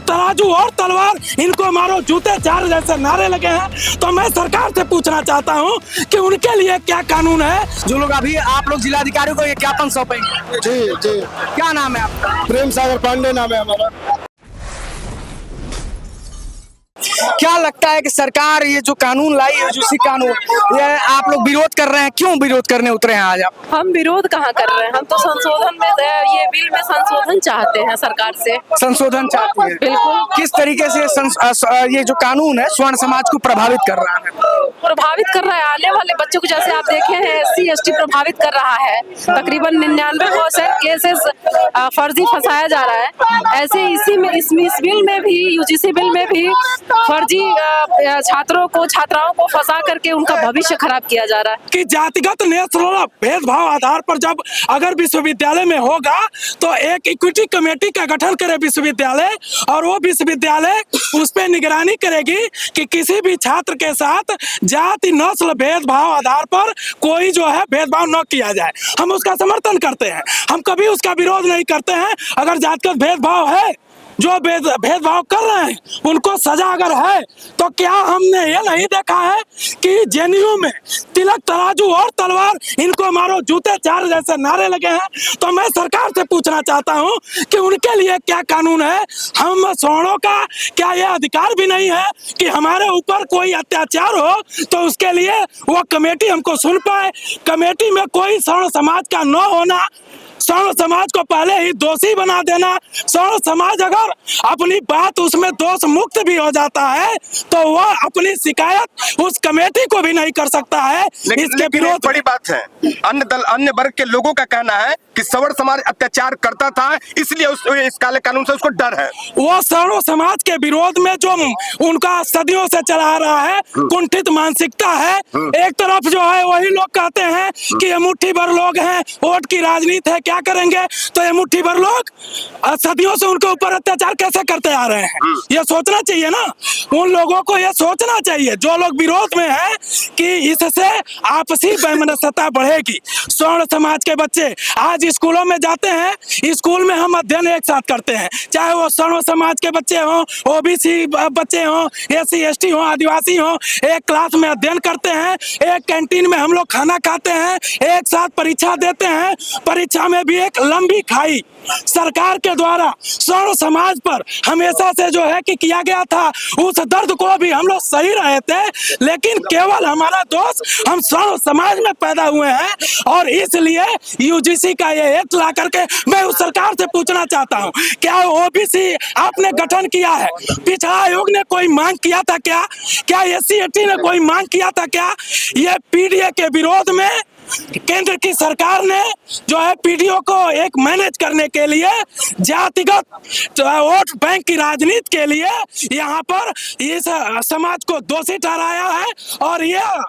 तराजू और तलवार, इनको मारो जूते चार जैसे नारे लगे हैं। तो मैं सरकार से पूछना चाहता हूं कि उनके लिए क्या कानून है। जो लोग अभी आप लोग जिलाधिकारी को ये ज्ञापन सौंपेंगे? जी जी। क्या नाम है आपका? प्रेम सागर पांडे नाम है हमारा। क्या लगता है कि सरकार ये जो कानून लाई है, यूजीसी कानून, ये आप लोग विरोध कर रहे हैं, क्यों विरोध करने उतरे हैं आज आप? हम विरोध कहाँ कर रहे हैं, हम तो संशोधन में ये बिल में संशोधन चाहते हैं सरकार से। संशोधन चाहते हैं? बिल्कुल। किस तरीके से ये जो कानून है स्वर्ण समाज को प्रभावित कर रहा है? प्रभावित कर रहा है आने वाले बच्चों को, जैसे आप देखे हैं SC ST प्रभावित कर रहा है। तकरीबन 99% केसेस फर्जी फंसाया जा रहा है। ऐसे इसी में इस बिल में भी, यूजीसी बिल में भी फर्जी छात्रों को, छात्राओं को फंसा करके उनका भविष्य खराब किया जा रहा है। कि जातिगत नेत्र भेदभाव आधार पर जब अगर विश्वविद्यालय में होगा तो एक इक्विटी कमेटी का गठन करे विश्वविद्यालय, और वो विश्वविद्यालय उस पर निगरानी करेगी कि किसी भी छात्र के साथ जाति नस्ल भेदभाव आधार पर कोई जो है भेदभाव न किया जाए। हम उसका समर्थन करते हैं, हम कभी उसका विरोध नहीं करते हैं। अगर जातिगत भेदभाव है, जो भेदभाव कर रहे हैं उनको सजा अगर है, तो क्या हमने ये नहीं देखा है कि जेएनयू में तिलक तराजू और तलवार, इनको मारो जूते चार जैसे नारे लगे हैं। तो मैं सरकार से पूछना चाहता हूं कि उनके लिए क्या कानून है। हम सवर्णों का क्या यह अधिकार भी नहीं है कि हमारे ऊपर कोई अत्याचार हो तो उसके लिए वो कमेटी हमको सुन पाए। कमेटी में कोई सवर्ण समाज का न होना, सवर्ण समाज को पहले ही दोषी बना देना। सवर्ण समाज अगर अपनी बात उसमें दोष मुक्त भी हो जाता है तो वह अपनी शिकायत उस कमेटी को भी नहीं कर सकता है। इसके विरोध बड़ी बात है, अन्य दल अन्य वर्ग के लोगों का कहना है कि सवर्ण समाज अत्याचार करता था, इसलिए इस काले कानून से उसको डर है। वो सवर्ण समाज के विरोध में जो उनका सदियों से चला आ रहा है कुंठित मानसिकता है। एक तरफ जो है वही लोग कहते हैं कि ये मुट्ठी भर लोग हैं, वोट की राजनीति है, क्या करेंगे। तो ये मुट्ठी भर लोग सदियों से उनके ऊपर अत्याचार कैसे करते आ रहे हैं, ये सोचना चाहिए ना। उन लोगों को ये सोचना चाहिए जो लोग विरोध में हैं कि इससे आपसी वैमनस्यता बढ़ेगी। सवर्ण समाज के बच्चे आज स्कूलों में जाते हैं, स्कूल में हम अध्ययन एक साथ करते हैं, चाहे वो सवर्ण समाज के बच्चे हों, OBC बच्चे हों, SC ST हों, आदिवासी हों, एक क्लास में अध्ययन करते हैं, एक कैंटीन में हम लोग खाना खाते हैं, एक साथ परीक्षा देते हैं। परीक्षा में भी एक लंबी खाई सरकार के द्वारा सवर्ण समाज पर हमेशा से जो है कि किया गया था, उस दर्द को भी हम लोग सही रहे थे। लेकिन केवल हमारा दोष, हम सवर्ण समाज में पैदा हुए हैं और इसलिए यूजीसी का ये एक्ट ला करके मैं उस सरकार से पूछना चाहता हूं, क्या OBC आपने गठन किया है? पिछड़ा आयोग ने कोई मांग किया था क्या? क्या SC ST ने कोई मांग किया था क्या? ये PDA के विरोध में केंद्र की सरकार ने जो है PDO को एक मैनेज करने के लिए जातिगत वोट बैंक की राजनीति के लिए यहाँ पर इस समाज को दोषी ठहराया है। और यह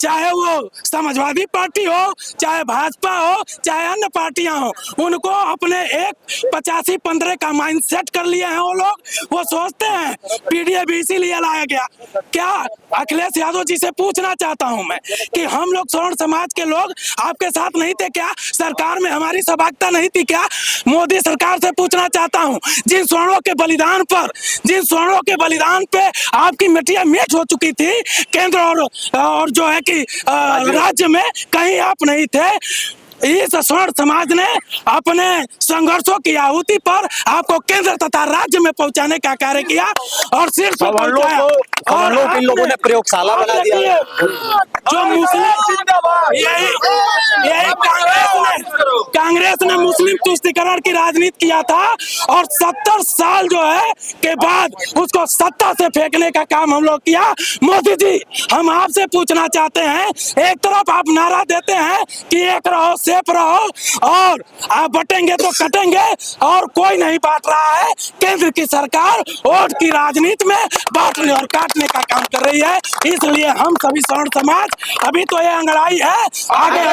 चाहे वो समाजवादी पार्टी हो, चाहे भाजपा हो, चाहे अन्य पार्टियां हो, उनको अपने एक 85-15 का माइंड सेट कर लिए हैं वो लोग। वो सोचते हैं PDA भी इसीलिए लाया गया। क्या अखिलेश यादव जी से पूछना चाहता हूं मैं कि हम लोग सवर्ण समाज के लोग आपके साथ नहीं थे क्या? सरकार में हमारी सहभागिता नहीं थी क्या? मोदी सरकार से पूछना चाहता हूं, जिन सवर्णों के बलिदान पर, जिन सवर्णों के बलिदान पे आपकी मिट्टियां मीठ हो चुकी थी, केंद्र और जो है कि राज्य में कहीं आप नहीं थे। इस सवर्ण समाज ने अपने संघर्षों की आहुति पर आपको केंद्र तथा राज्य में पहुंचाने का कार्य किया और सिर्फ और इन लोगों ने प्रयोगशाला बना दिया। जो मुस्लिम, यही कांग्रेस ने मुस्लिम तुष्टीकरण की राजनीति किया था और 70 साल जो है के बाद उसको सत्ता से फेंकने का काम हम लोग किया। मोदी जी, हम आपसे पूछना चाहते हैं, एक तरफ आप नारा देते हैं कि एक रहो सेफ रहो और आप बटेंगे तो कटेंगे, और कोई नहीं बांट रहा है। केंद्र की सरकार वोट की राजनीति में बांटने और काटने का काम कर रही है। इसलिए हम सभी सवर्ण समाज, अभी तो ये अंगड़ाई है, आगे